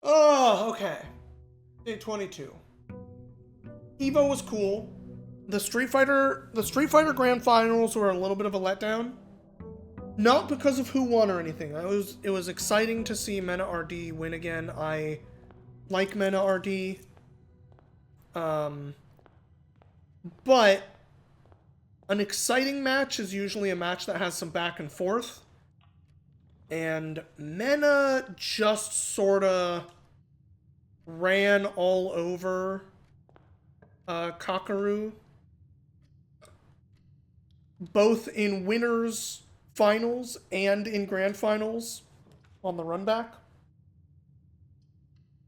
Oh, okay. Day 22. Evo was cool. The Street Fighter Grand Finals were a little bit of a letdown. Not because of who won or anything. It was exciting to see Mena RD win again. I like Mena RD. But an exciting match is usually a match that has some back and forth. And Mena just sorta ran all over Kakaru, both in winners finals and in grand finals on the run back.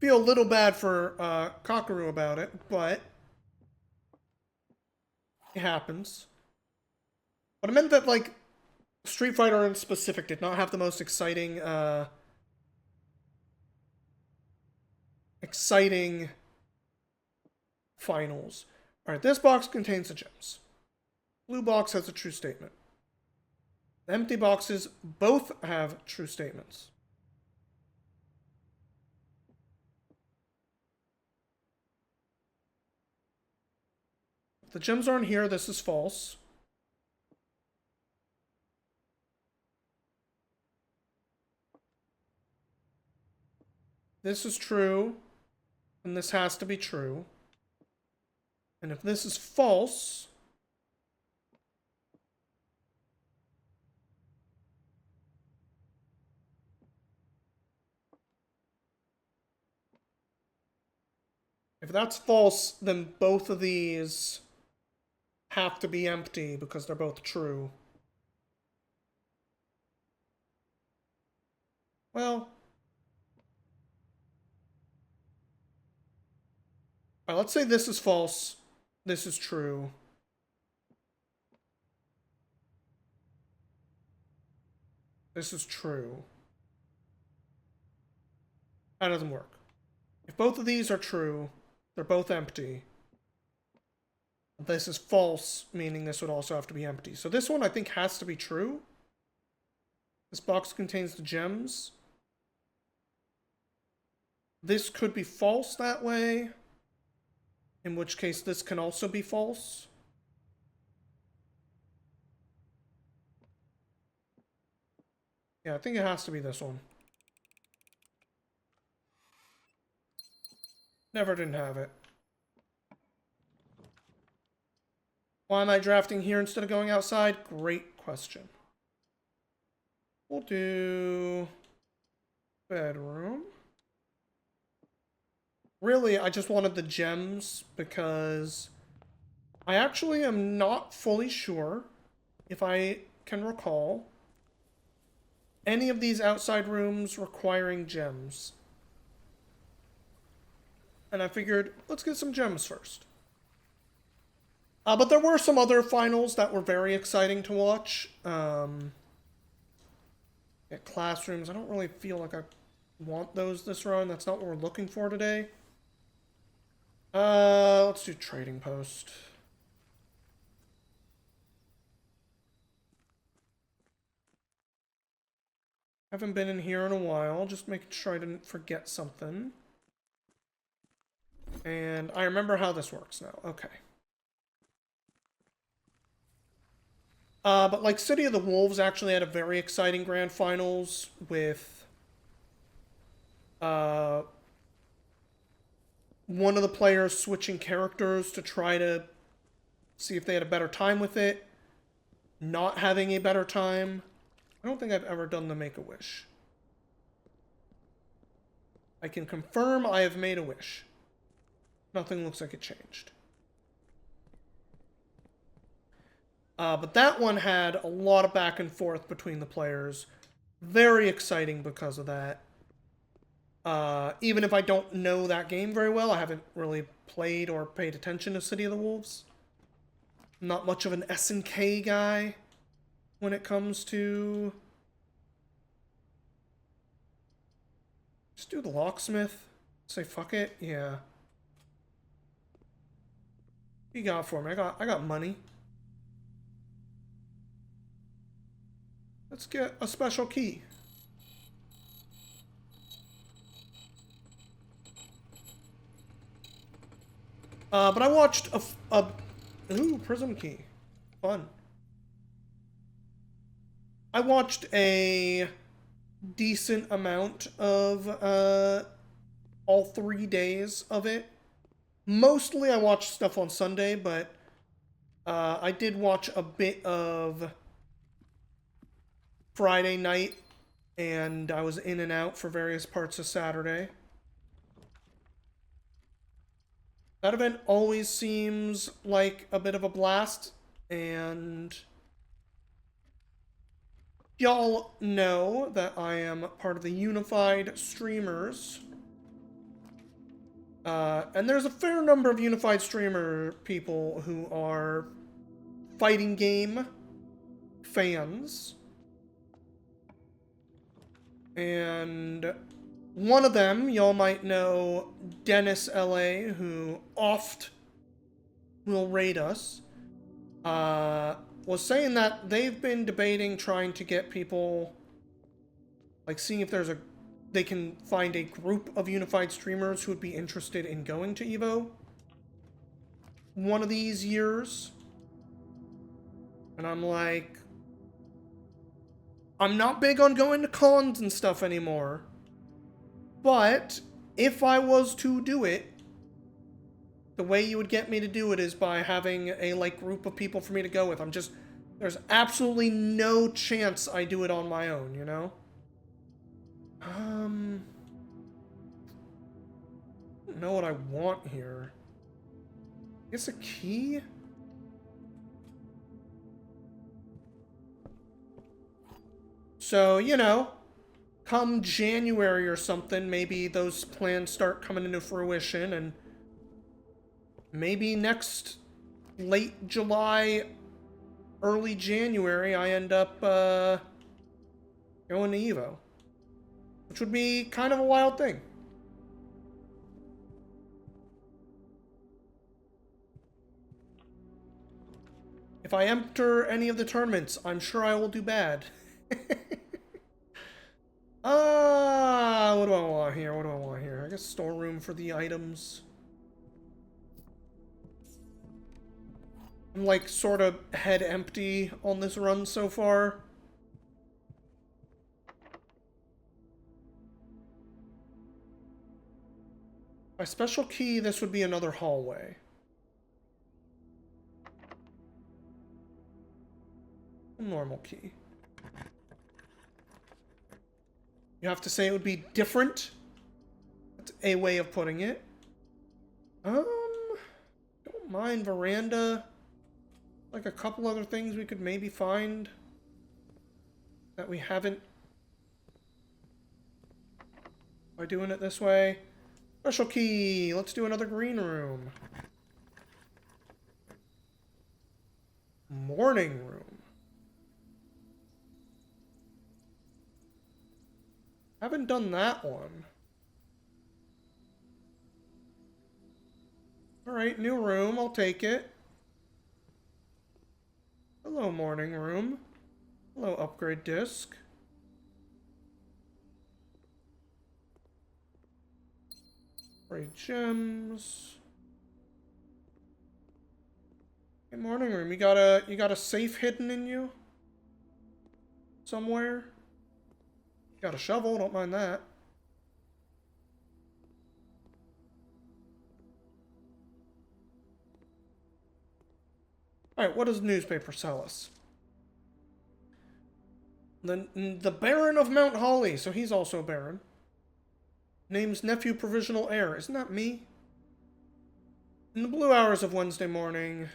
Feel a little bad for Kakaru about it, but it happens. But it meant that, like, Street Fighter in specific did not have the most exciting finals. Alright, this box contains the gems. Blue box has a true statement. The empty boxes both have true statements. If the gems aren't here, this is false. This is true, and this has to be true. And if this is false, if that's false, then both of these have to be empty because they're both true. Well, alright, let's say this is false, this is true. This is true. That doesn't work. If both of these are true, they're both empty. This is false, meaning this would also have to be empty. So this one I think has to be true. This box contains the gems. This could be false that way, in which case this can also be false. Yeah, I think it has to be this one. Never didn't have it. Why am I drafting here instead of going outside? Great question. We'll do bedroom. Really, I just wanted the gems because I actually am not fully sure, if I can recall, any of these outside rooms requiring gems. And I figured, let's get some gems first. But there were some other finals that were very exciting to watch. At classrooms, I don't really feel like I want those this run. That's not what we're looking for today. Let's do trading post. Haven't been in here in a while, just making sure I didn't forget something. And I remember how this works now. Okay. But like City of the Wolves actually had a very exciting grand finals with one of the players switching characters to try to see if they had a better time with it, not having a better time. I don't think I've ever done the Make-A-Wish. I can confirm I have made a wish. Nothing looks like it changed. But that one had a lot of back and forth between the players. Very exciting because of that. Even if I don't know that game very well, I haven't really played or paid attention to City of the Wolves. I'm not much of an SNK guy when it comes to... Just do the locksmith. Say fuck it. Yeah. What you got for me? I got money. Let's get a special key. But I watched ooh, Prism Key. Fun. I watched a decent amount of all 3 days of it. Mostly I watched stuff on Sunday, but I did watch a bit of Friday night, and I was in and out for various parts of Saturday. That event always seems like a bit of a blast, and y'all know that I am part of the Unified Streamers. And there's a fair number of Unified Streamer people who are fighting game fans. And one of them, y'all might know Dennis LA, who oft will raid us, was saying that they've been debating trying to get people, like seeing if they can find a group of Unified Streamers who would be interested in going to EVO one of these years. And I'm like, I'm not big on going to cons and stuff anymore. But if I was to do it, the way you would get me to do it is by having a group of people for me to go with. There's absolutely no chance I do it on my own, you know? I don't know what I want here. I guess a key? So, you know, come January or something, maybe those plans start coming into fruition, and maybe next late July, early January, I end up going to EVO. Which would be kind of a wild thing. If I enter any of the tournaments, I'm sure I will do bad. What do I want here? What do I want here? I guess storeroom for the items. I'm like sort of head empty on this run so far. By special key, this would be another hallway. Normal key. You have to say it would be different. That's a way of putting it. Don't mind veranda. Like a couple other things we could maybe find that we haven't by doing it this way. Special key. Let's do another green room. Morning room. Haven't done that one. Alright, new room. I'll take it. Hello, morning room. Hello, upgrade disc. Great gems. Hey, morning room. You got a safe hidden in you? Somewhere? Got a shovel, don't mind that. Alright, what does the newspaper tell us? The Baron of Mount Holly, so he's also a Baron. Name's nephew provisional heir. Isn't that me? In the blue hours of Wednesday morning,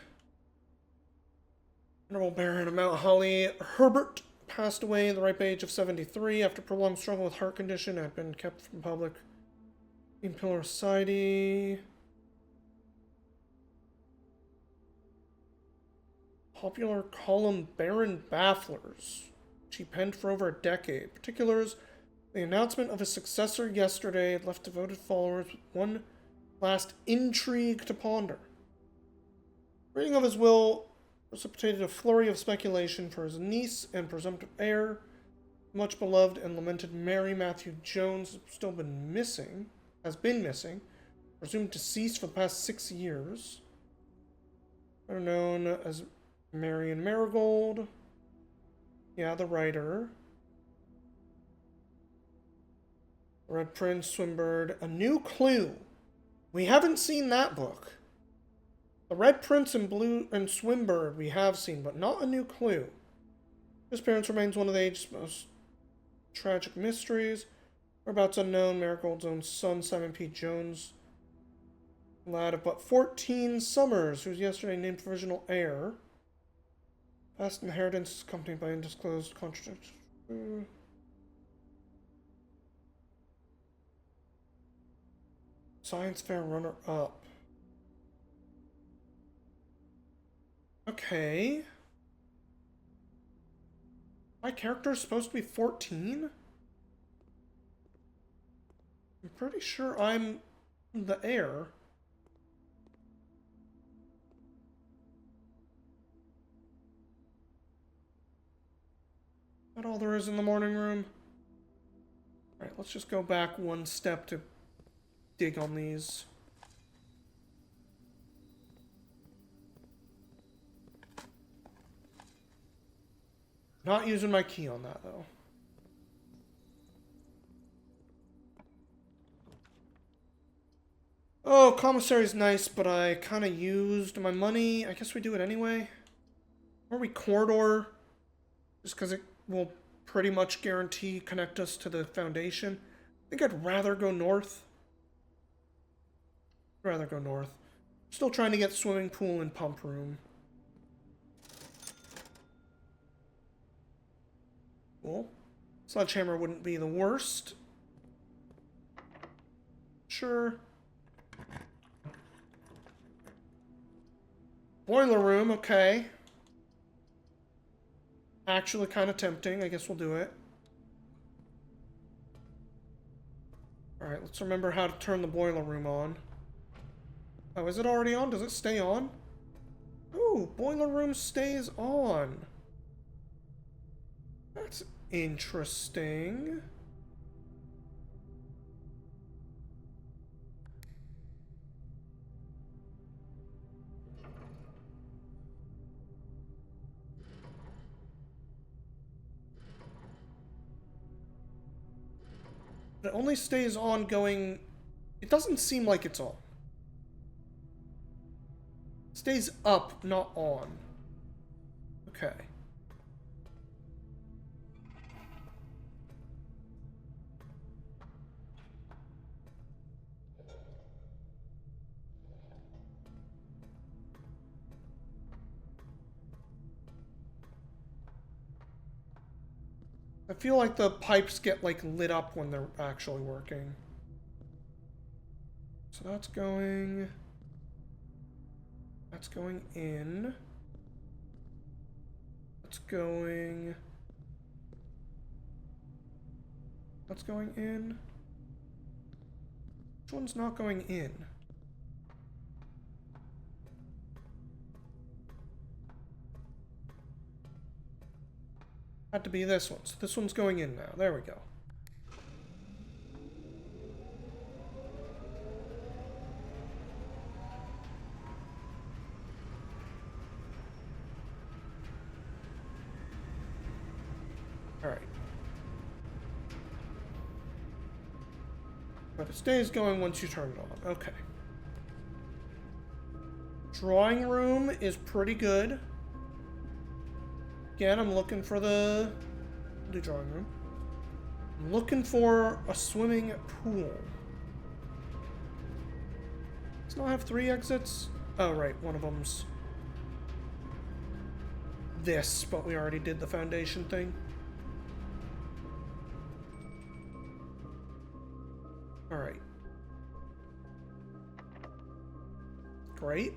Honorable Baron of Mount Holly, Herbert, passed away at the ripe age of 73 after prolonged struggle with heart condition and had been kept from public. In Pillar Society. Popular column Baron Bafflers, which he penned for over a decade. Particulars: the announcement of his successor yesterday had left devoted followers with one last intrigue to ponder. Reading of his will precipitated a flurry of speculation for his niece and presumptive heir, much beloved and lamented Mary Matthew Jones, has been missing, Presumed deceased for the past 6 years. Better known as Marion Marigold. Yeah, the writer. Red Prince, Swinburne. A New Clue. We haven't seen that book. The Red Prince and Swinburne we have seen, but not A New Clue. Disappearance remains one of the age's most tragic mysteries. Whereabouts unknown, Marigold's own son, Simon P. Jones, lad of but 14 summers, who was yesterday named provisional heir. Past inheritance is accompanied by undisclosed contradiction. Science fair runner-up. Okay. My character is supposed to be 14? I'm pretty sure I'm the heir. Is that all there is in the morning room? Alright, let's just go back one step to dig on these. Not using my key on that, though. Oh, commissary's nice, but I kind of used my money. I guess we do it anyway. Or we corridor, just because it will pretty much guarantee connect us to the Foundation. I think I'd rather go north. Still trying to get swimming pool and pump room. Cool. Sledgehammer wouldn't be the worst. Sure. Boiler room, okay. Actually kind of tempting. I guess we'll do it. Alright, let's remember how to turn the boiler room on. Oh, is it already on? Does it stay on? Ooh, boiler room stays on. That's interesting. It only stays on going... It doesn't seem like it's on. It stays up, not on. Okay. I feel like the pipes get, like, lit up when they're actually working. So that's going... That's going in. That's going... That's going in. Which one's not going in? Had to be this one. So this one's going in now. There we go. Alright. But it stays going once you turn it on. Okay. Drawing room is pretty good. Again, I'm looking for the drawing room. I'm looking for a swimming pool. Does it not have 3 exits? Oh, right. One of them's this, but we already did the Foundation thing. Alright. Great.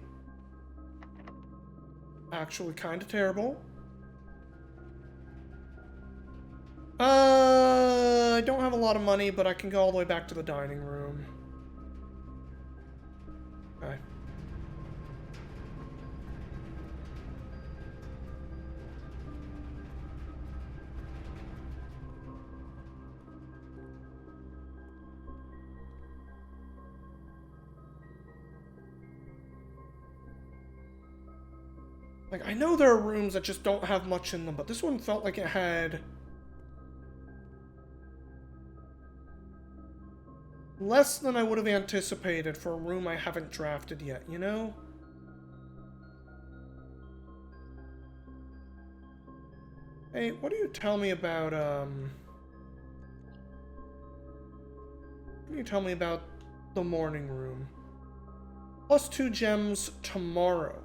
Actually kind of terrible. I don't have a lot of money, but I can go all the way back to the dining room. Okay. Like, I know there are rooms that just don't have much in them, but this one felt like it had less than I would have anticipated for a room I haven't drafted yet, you know? Hey, what do you tell me about, what do you tell me about the morning room? +2 gems tomorrow.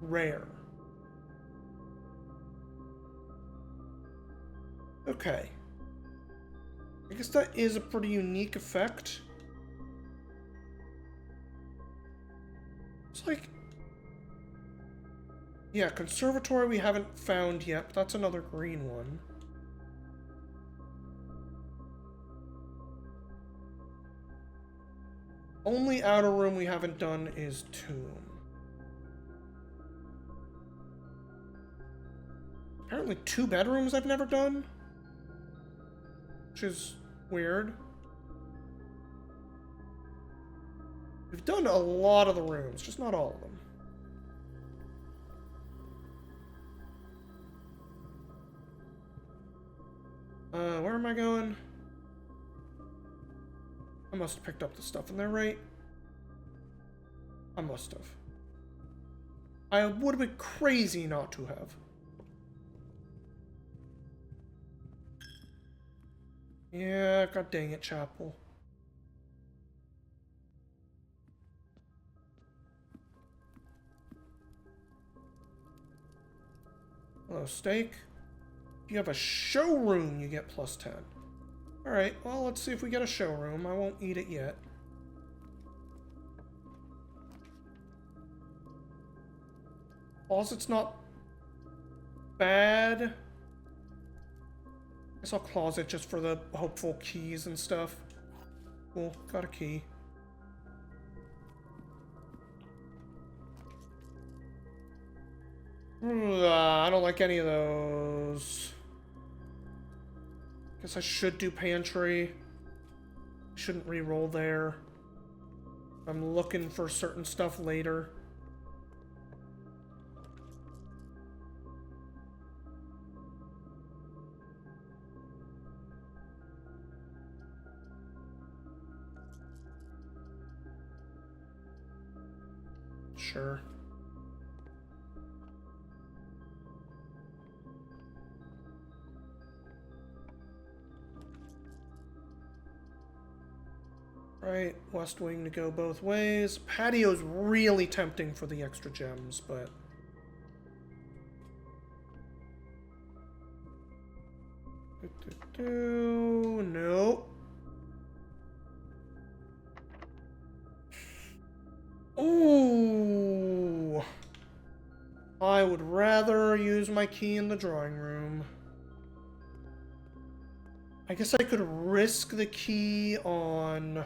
Rare. Okay. I guess that is a pretty unique effect. It's like... Yeah, conservatory we haven't found yet, but that's another green one. Only outer room we haven't done is tomb. Apparently 2 bedrooms I've never done. Which is weird. We've done a lot of the rooms, just not all of them. Where am I going? I must have picked up the stuff in there, right? I must have. I would have been crazy not to have. Yeah, god dang it, Chapel. Hello, steak. If you have a showroom, you get +10. Alright, well, let's see if we get a showroom. I won't eat it yet. Closet's not bad. I guess I'll closet just for the hopeful keys and stuff. Cool, got a key. I don't like any of those. Guess I should do pantry. Shouldn't re-roll there. I'm looking for certain stuff later. Sure. Right, West Wing to go both ways. Patio's really tempting for the extra gems, but... Nope. Ooh. I would rather use my key in the drawing room. I guess I could risk the key on...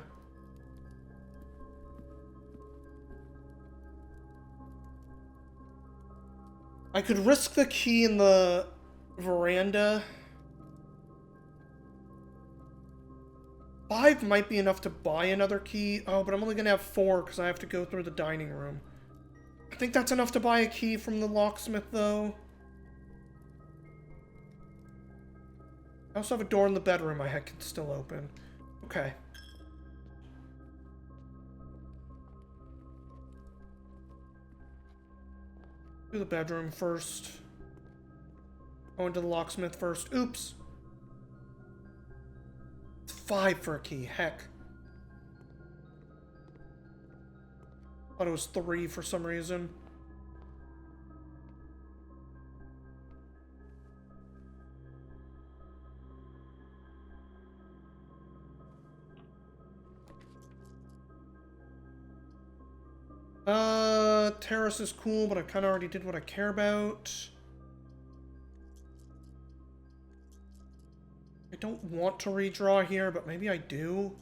I could risk the key in the veranda. 5 might be enough to buy another key. Oh, but I'm only gonna have 4 because I have to go through the dining room. I think that's enough to buy a key from the locksmith, though. I also have a door in the bedroom I can still open. Okay. Do the bedroom first. Go into the locksmith first. Oops. It's 5 for a key. Heck. Thought it was 3 for some reason. Terrace is cool, but I kind of already did what I care about. I don't want to redraw here, but maybe I do.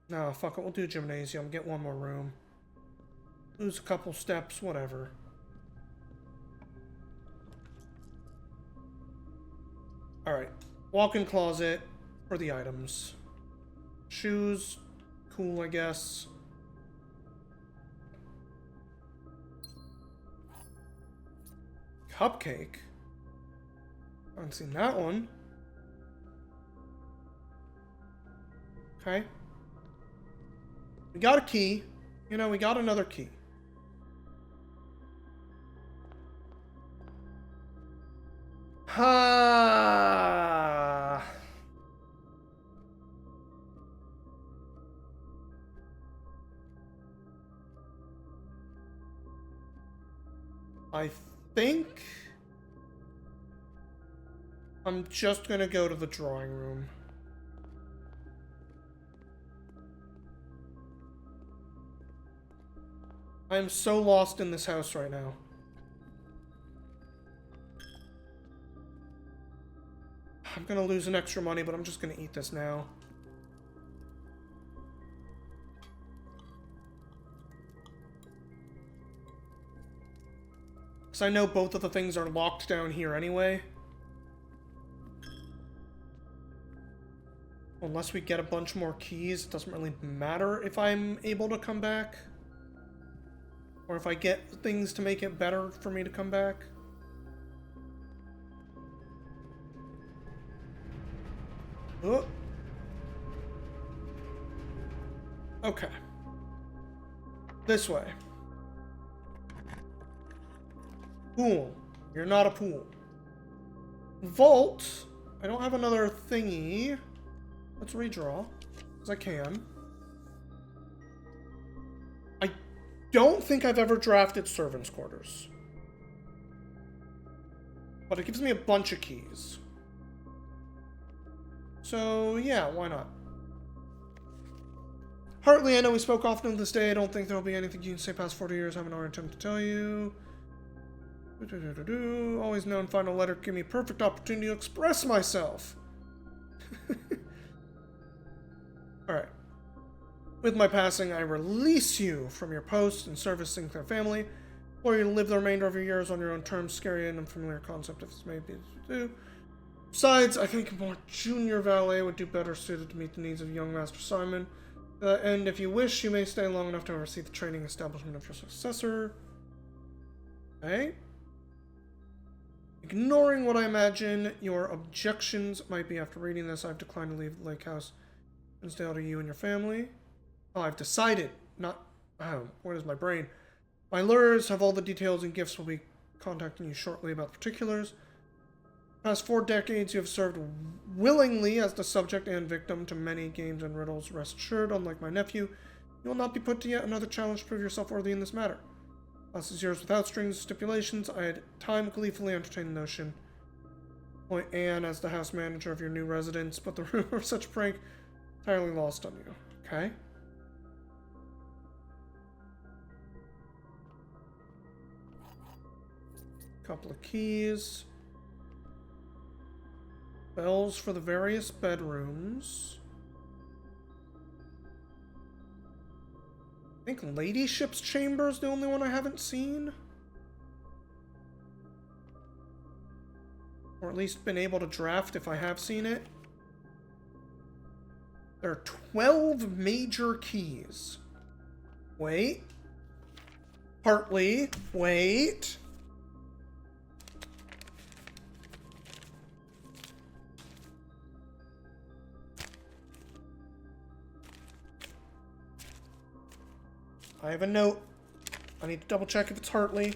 No, fuck it, we'll do gymnasium, get 1 more room. Lose a couple steps, whatever. Alright. Walk-in closet. for the items. Shoes, cool, I guess. Cupcake. I haven't seen that one. Okay. We got a key. You know, we got another key. Ha. I think I'm just gonna go to the drawing room. I am so lost in this house right now. I'm gonna lose an extra money, but I'm just gonna eat this now. Because I know both of the things are locked down here anyway. Unless we get a bunch more keys, it doesn't really matter if I'm able to come back. Or if I get things to make it better for me to come back. Oh. Okay. This way. Pool. You're not a pool. Vault. I don't have another thingy. Let's redraw. As I can. I don't think I've ever drafted servants' quarters. But it gives me a bunch of keys. So, yeah, why not? Hartley, I know we spoke often this day. I don't think there'll be anything you can say past 40 years I haven't already attempted to tell you. Always known final letter give me a perfect opportunity to express myself. Alright. With my passing, I release you from your post and servicing their family, or you live the remainder of your years on your own terms. Scary and unfamiliar concept if this may be to do. Besides, I think a more junior valet would do better suited to meet the needs of young Master Simon. And if you wish, you may stay long enough to oversee the training establishment of your successor. Okay. Ignoring what I imagine your objections might be after reading this, I've declined to leave the lake house and stay out of you and your family. Oh, I've decided. Not... Oh, what is my brain? My lures have all the details and gifts. Will be contacting you shortly about the particulars. Past 4 decades, you have served willingly as the subject and victim to many games and riddles. Rest assured, unlike my nephew, you will not be put to yet another challenge to prove yourself worthy in this matter. Last is yours without strings or stipulations. I had time gleefully entertained the notion. Appoint Anne as the house manager of your new residence, but the rumor of such a prank entirely lost on you. Okay. Couple of keys. Bells for the various bedrooms. I think Ladyship's chamber is the only one I haven't seen. Or at least been able to draft if I have seen it. There are 12 major keys. Wait. Hartley. Wait. I have a note. I need to double check if it's Hartley.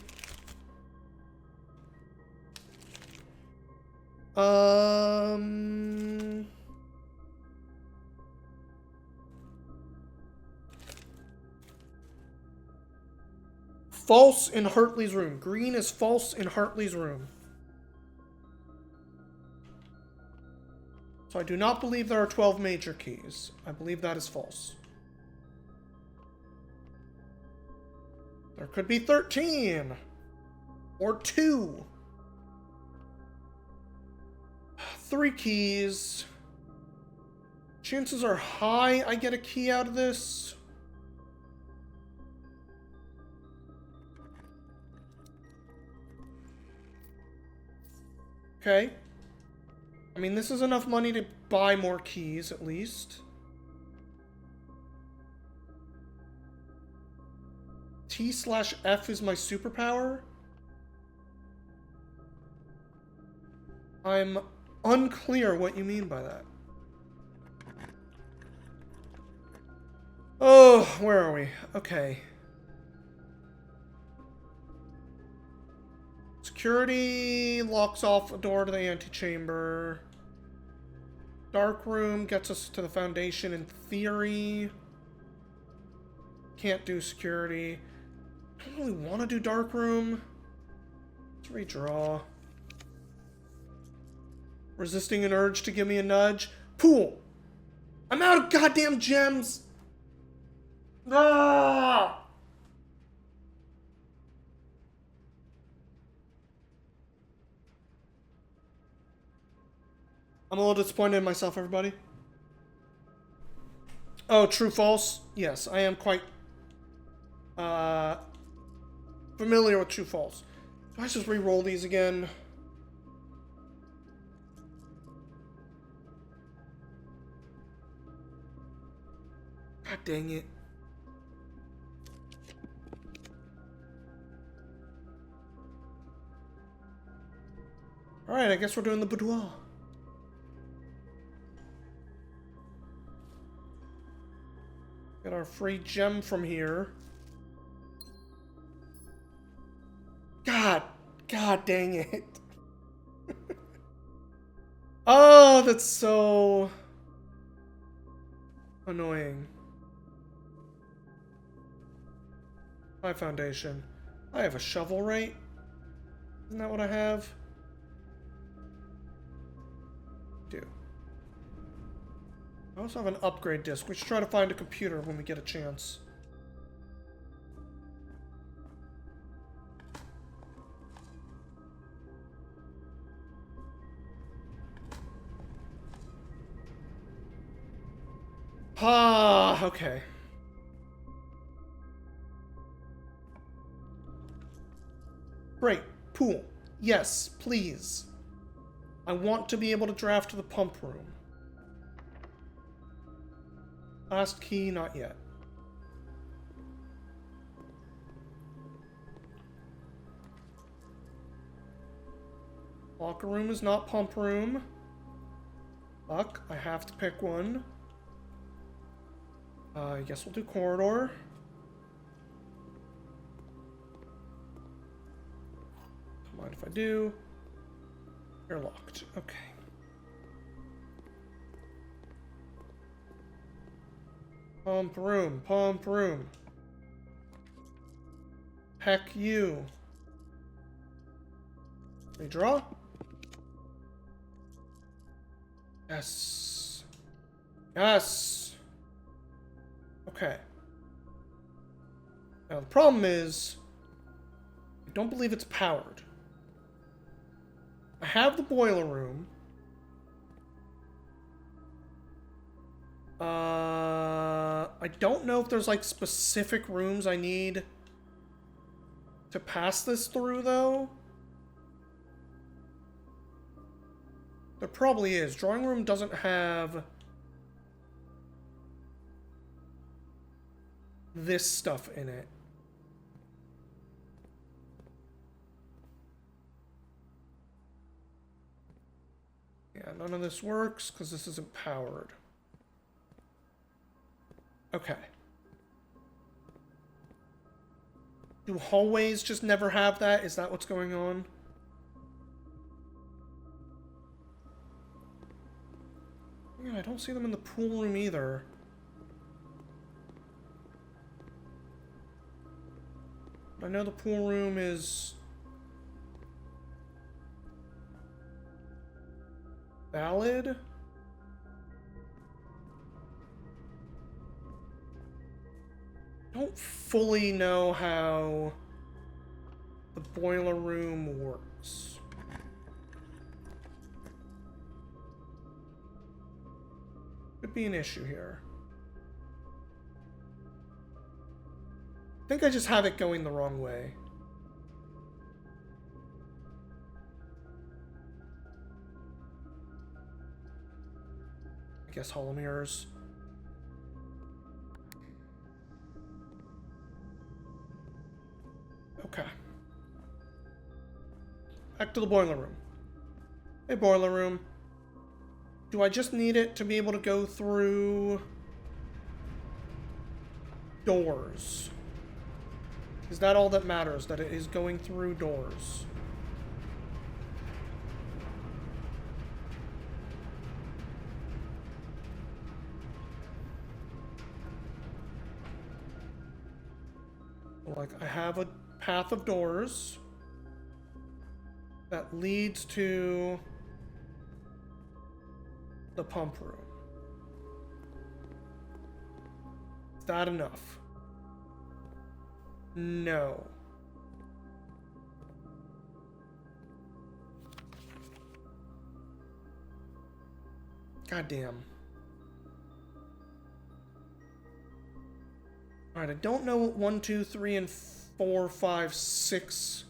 False in Hartley's room. Green is false in Hartley's room. So I do not believe there are 12 major keys. I believe that is false. There could be 13. Or 2. 3 keys. Chances are high I get a key out of this. Okay. I mean, this is enough money to buy more keys, at least. T/F is my superpower? I'm unclear what you mean by that. Oh, where are we? Okay. Security locks off a door to the antechamber. Dark room gets us to the foundation in theory. Can't do security. I don't really want to do dark room. Let's redraw. Resisting an urge to give me a nudge. Pool! I'm out of goddamn gems! Ah! I'm a little disappointed in myself, everybody. Oh, true, false? Yes, I am quite familiar with true, false. Do I just re-roll these again? God dang it. Alright, I guess we're doing the boudoir. Get our free gem from here. God dang it. Oh, that's so annoying. My foundation. I have a shovel, right? Isn't that what I have? Do. I also have an upgrade disc. We should try to find a computer when we get a chance. Ah, okay. Great. Pool. Yes, please. I want to be able to draft to the pump room. Last key, not yet. Locker room is not pump room. Fuck, I have to pick one. I guess we'll do corridor. Don't mind if I do. You're locked. Okay. Pump room, pump room. Heck you. Redraw. Yes. Yes. Okay. Now the problem is, I don't believe it's powered. I have the boiler room. I don't know if there's like specific rooms I need to pass this through though. There probably is. Drawing room doesn't have this stuff in it. Yeah, none of this works because this isn't powered. Okay. Do hallways just never have that? Is that what's going on? Yeah, I don't see them in the pool room either. I know the pool room is valid. I don't fully know how the boiler room works. Could be an issue here. I think I just have it going the wrong way. guess hollow mirrors. Okay. Back to the boiler room. Hey, boiler room. Do I just need it to be able to go through doors? Is that all that matters? That it is going through doors? Like, I have a path of doors that leads to the pump room. Is that enough? No. Goddamn. Alright, I don't know what 1, 2, 3, and 4, 5, 6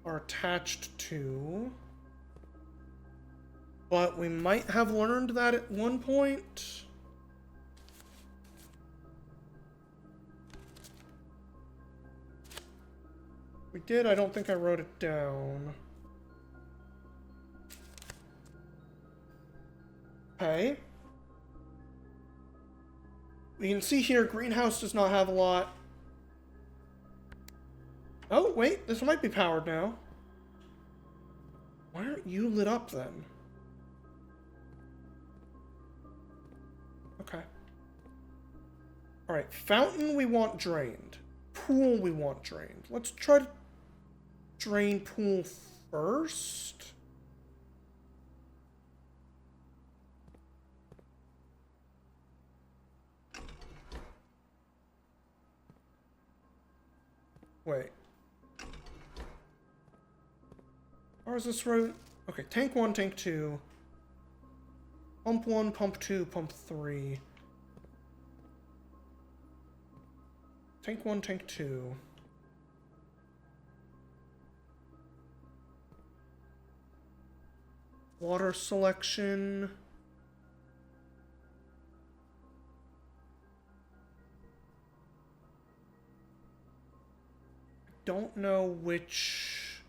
are attached to. But we might have learned that at one point. We did, I don't think I wrote it down. Okay. We can see here, greenhouse does not have a lot. Oh, wait, this might be powered now. Why aren't you lit up then? Okay. Alright, fountain we want drained. Pool we want drained. Let's try to drain pool first. Wait. Or is this right? Okay, tank 1, tank 2. Pump 1, pump 2, pump 3. Tank 1, tank 2. Water selection. Don't know which.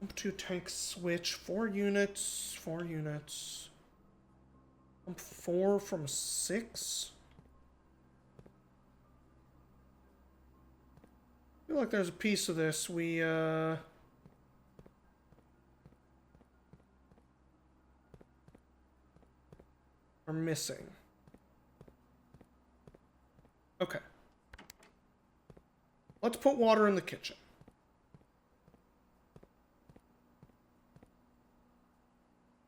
Pump 2 tank switch. 4 units. 4 units. Pump 4 from 6. I feel like there's a piece of this we are missing. Okay. Let's put water in the kitchen.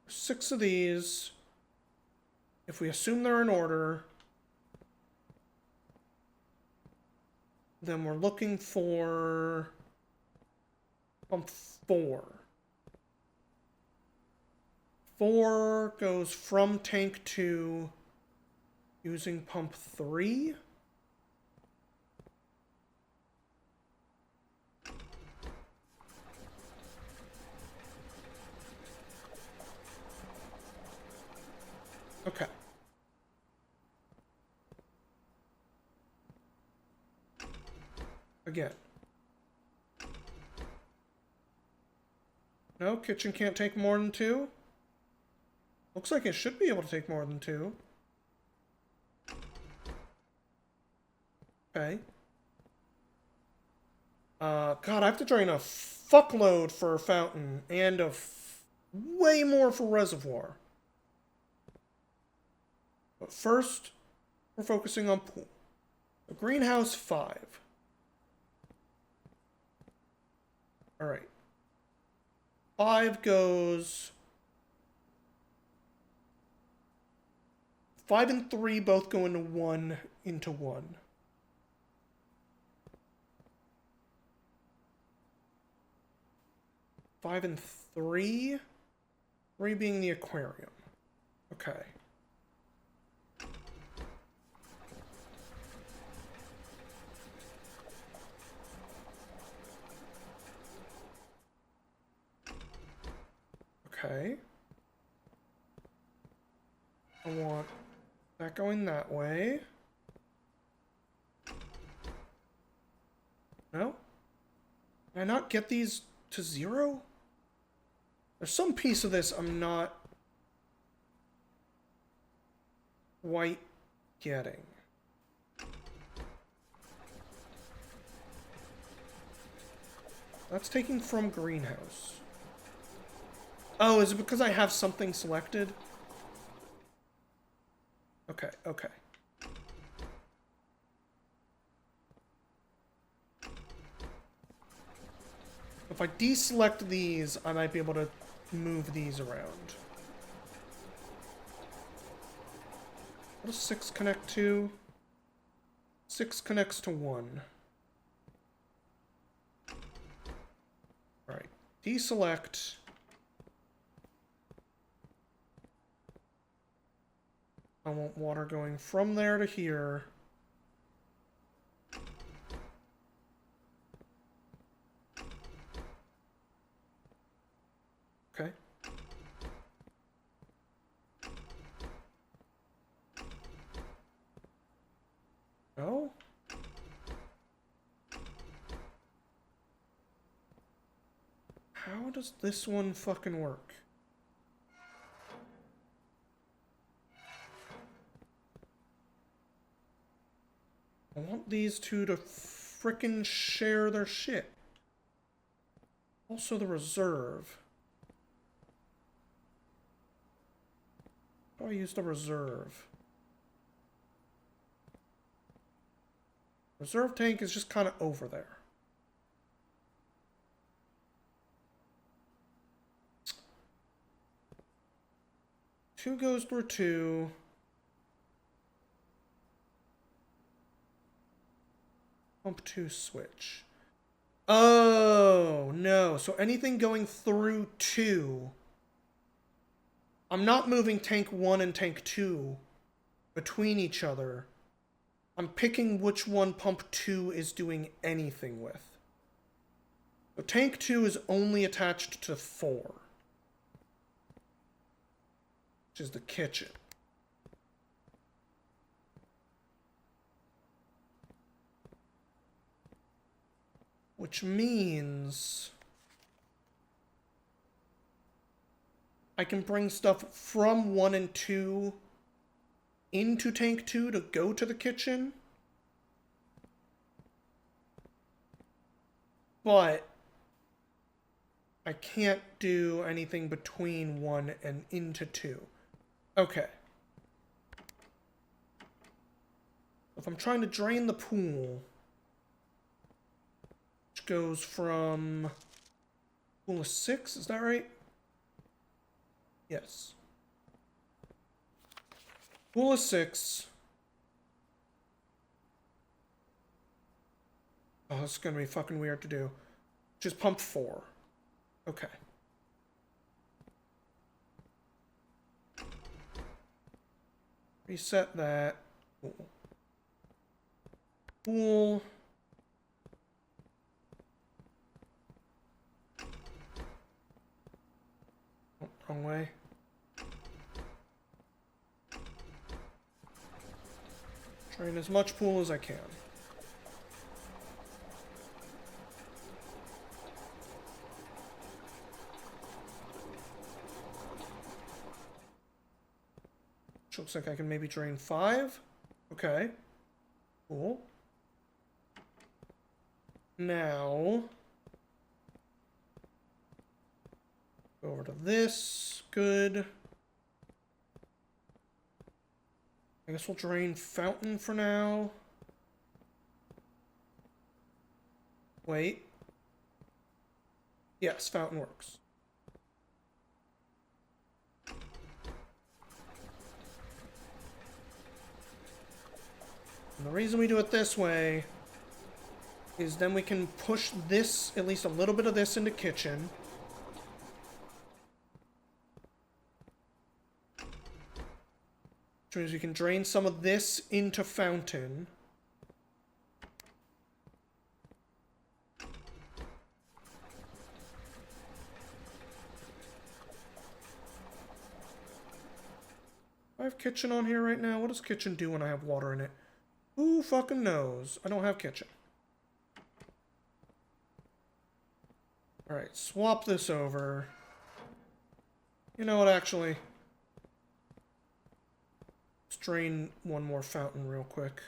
Six of these. If we assume they're in order, then we're looking for pump 4. 4 goes from tank 2 using pump 3. Okay. Again. No, kitchen can't take more than 2. Looks like it should be able to take more than 2. Okay. God, I have to drain a fuckload for a fountain and way more for reservoir. But first, we're focusing on pool. The greenhouse 5. Alright. 5 goes... 5 and 3 both go into 1 into 1. 5 and 3? 3 being the aquarium. Okay. Okay. I want that going that way. No? Can I not get these to 0? There's some piece of this I'm not quite getting. That's taking from greenhouse. Oh, is it because I have something selected? Okay, okay. If I deselect these, I might be able to move these around. What does 6 connect to? 6 connects to 1. Alright. Deselect. I want water going from there to here. Okay. No? How does this one fucking work? I want these two to frickin' share their shit. Also the reserve. How do I use the reserve? Reserve tank is just kind of over there. Two goes through 2. Pump 2 switch. Oh, no. So anything going through 2. I'm not moving tank 1 and tank 2 between each other. I'm picking which one pump 2 is doing anything with. So tank 2 is only attached to 4. Which is the kitchen. Which means I can bring stuff from 1 and 2 into tank 2 to go to the kitchen. But I can't do anything between 1 and into 2. Okay. If I'm trying to drain the pool, which goes from pool of 6, is that right? Yes. Pool of 6. Oh, this is gonna be fucking weird to do. Just pump 4. Okay. Reset that. Cool. Pool. Oh, wrong way. Drain as much pool as I can. Which looks like I can maybe drain 5. Okay. Cool. Now, go over to this. Good. I guess we'll drain fountain for now. Wait. Yes, fountain works. And the reason we do it this way is then we can push this, at least a little bit of this, into kitchen. Which means we can drain some of this into fountain. have kitchen on here right now? What does kitchen do when I have water in it? Who fucking knows? I don't have kitchen. Alright, swap this over. You know what, actually? Let's drain one more fountain real quick.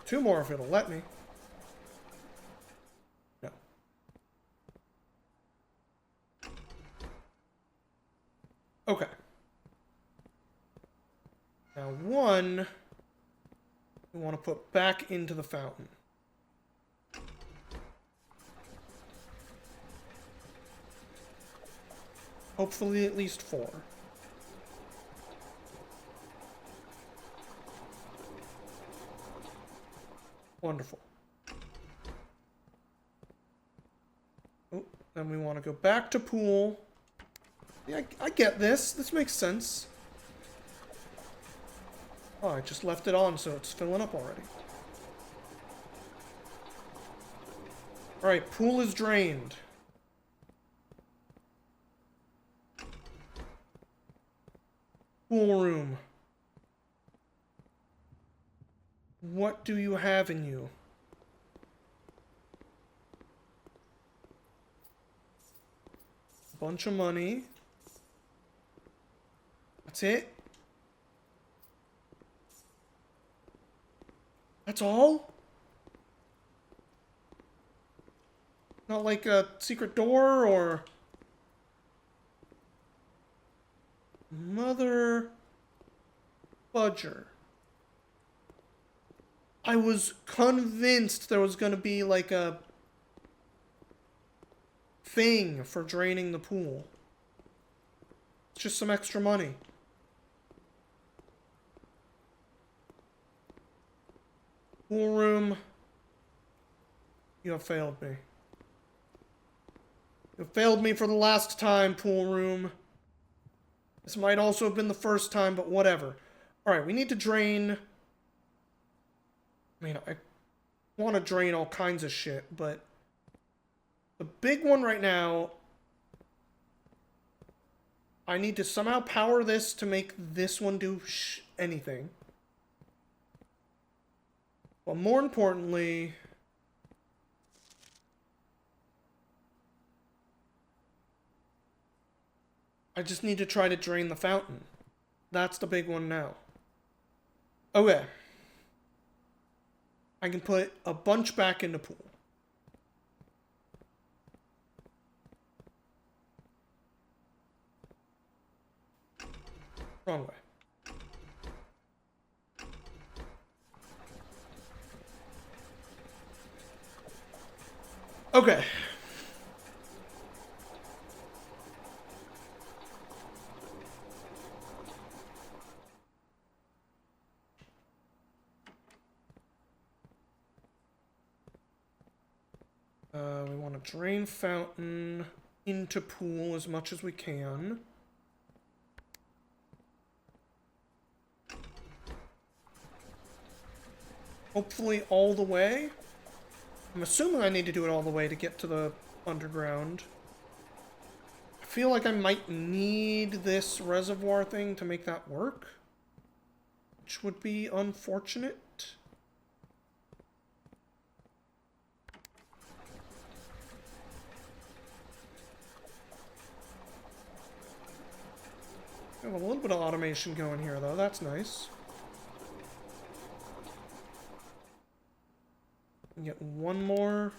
Two more if it'll let me. No. Okay. Now one, we want to put back into the fountain. Hopefully at least 4. Wonderful. Oh, then we want to go back to pool. Yeah, I get this. This makes sense. Oh, I just left it on, so it's filling up already. Alright, pool is drained. Pool room. What do you have in you? Bunch of money. That's it? That's all? Not like a secret door or... Mother... Fudger. I was convinced there was going to be like a thing for draining the pool. It's just some extra money. Pool room. You have failed me. You have failed me for the last time, pool room. This might also have been the first time, but whatever. Alright, we need to drain... I mean, I want to drain all kinds of shit, but... The big one right now... I need to somehow power this to make this one do anything. But more importantly... I just need to try to drain the fountain. That's the big one now. Okay. I can put a bunch back in the pool. Wrong way. Okay. We want to drain fountain into pool as much as we can. Hopefully all the way. I'm assuming I need to do it all the way to get to the underground. I feel like I might need this reservoir thing to make that work, which would be unfortunate. We have a little bit of automation going here, though. That's nice. Get one more.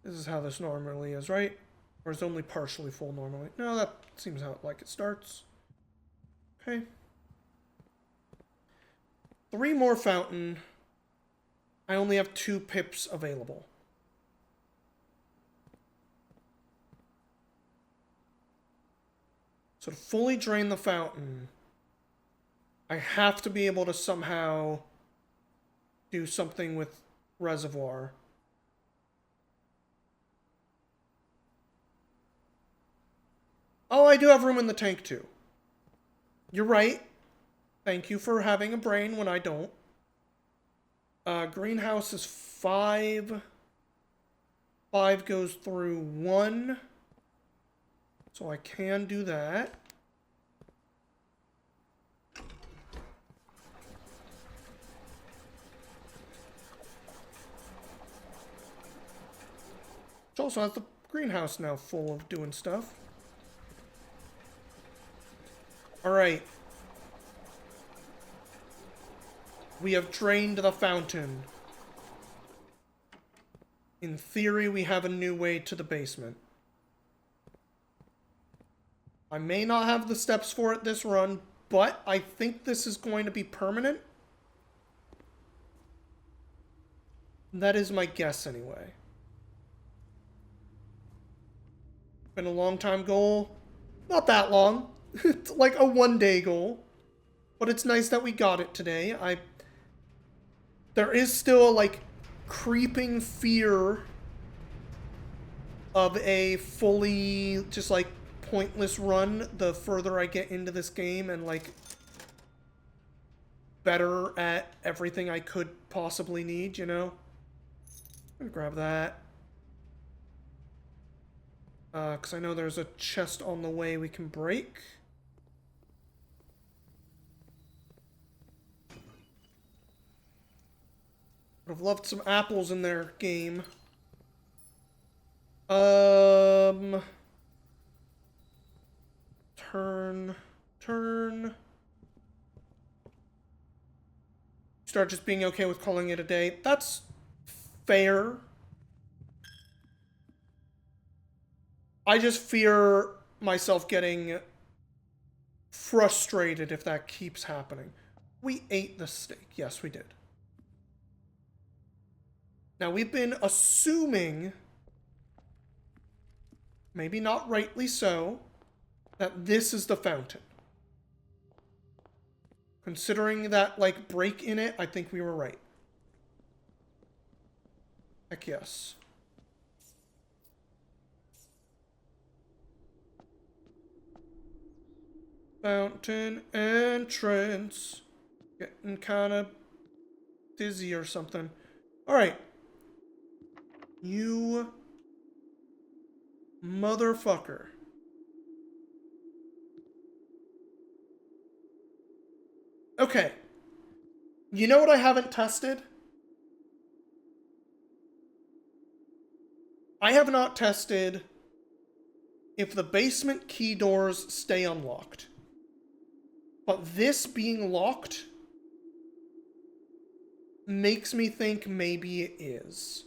This is how this normally is, right? Or is it only partially full normally? No, that seems how like it starts. Okay. 3 more fountain. I only have 2 pips available. So to fully drain the fountain, I have to be able to somehow do something with reservoir. Oh, I do have room in the tank too. You're right. Thank you for having a brain when I don't. Greenhouse is 5. 5 goes through 1. So I can do that. Which also has the greenhouse now full of doing stuff. Alright. We have drained the fountain. In theory, we have a new way to the basement. I may not have the steps for it this run, but I think this is going to be permanent. That is my guess anyway. Been a long time goal. Not that long. It's like a 1-day goal. But it's nice that we got it today. There is still like creeping fear of a fully just like pointless run the further I get into this game and like better at everything I could possibly need, you know? I'm gonna grab that. Because I know there's a chest on the way we can break. Would have loved some apples in their game. Turn. Start just being okay with calling it a day. That's fair. I just fear myself getting frustrated if that keeps happening. We ate the steak. Yes, we did. Now, we've been assuming, maybe not rightly so, that this is the fountain. Considering that, like, break in it, I think we were right. Heck yes. Fountain entrance. Getting kind of dizzy or something. Alright. You motherfucker. Okay. You know what I haven't tested? I have not tested if the basement key doors stay unlocked. But this being locked makes me think maybe it is.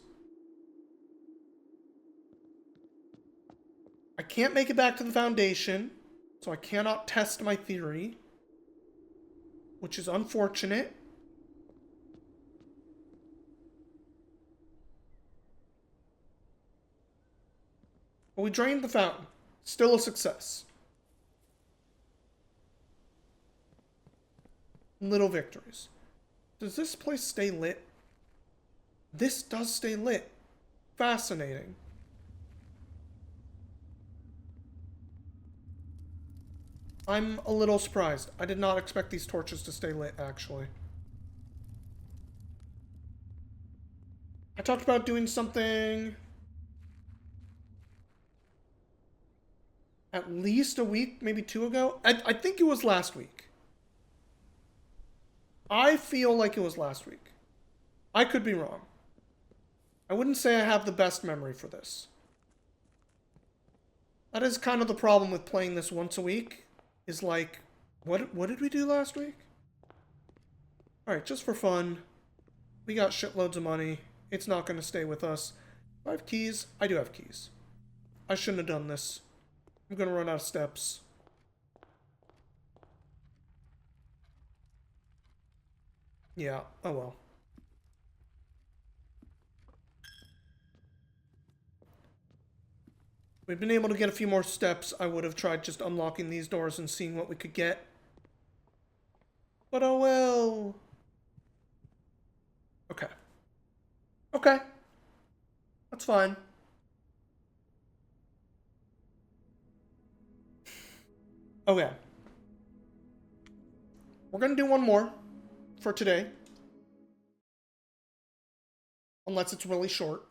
I can't make it back to the foundation, so I cannot test my theory, which is unfortunate. But we drained the fountain. Still a success. Little victories. Does this place stay lit? This does stay lit. Fascinating. I'm a little surprised. I did not expect these torches to stay lit, actually. I talked about doing something at least a week, maybe 2 ago. I think it was last week. I feel like it was last week. I could be wrong. I wouldn't say I have the best memory for this. That is kind of the problem with playing this once a week. Is like, what did we do last week? Alright, just for fun. We got shitloads of money. It's not going to stay with us. Do I have keys? I do have keys. I shouldn't have done this. I'm going to run out of steps. Yeah, oh well. We've been able to get a few more steps. I would have tried just unlocking these doors and seeing what we could get. But oh well. Okay. That's fine. Okay. We're going to do one more for today. Unless it's really short.